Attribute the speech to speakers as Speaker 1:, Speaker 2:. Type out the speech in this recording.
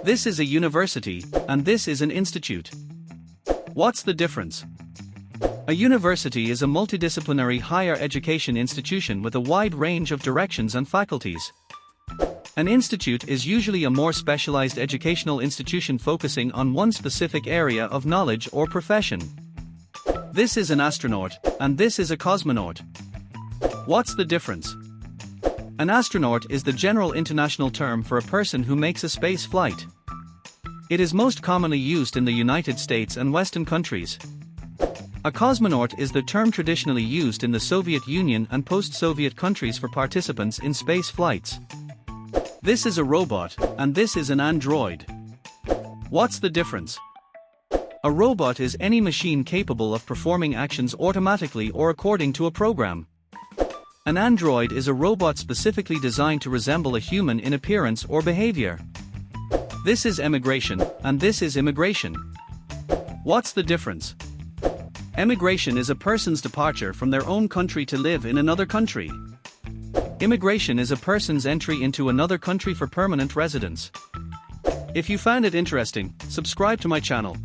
Speaker 1: This is a university, and this is an institute. What's the difference? A university is a multidisciplinary higher education institution with a wide range of directions and faculties. An institute is usually a more specialized educational institution focusing on one specific area of knowledge or profession. This is an astronaut, and this is a cosmonaut. What's the difference? An astronaut is the general international term for a person who makes a space flight. It is most commonly used in the United States and Western countries. A cosmonaut is the term traditionally used in the Soviet Union and post-Soviet countries for participants in space flights. This is a robot, and this is an android. What's the difference? A robot is any machine capable of performing actions automatically or according to a program. An android is a robot specifically designed to resemble a human in appearance or behavior. This is emigration, and this is immigration. What's the difference? Emigration is a person's departure from their own country to live in another country. Immigration is a person's entry into another country for permanent residence. If you found it interesting, subscribe to my channel.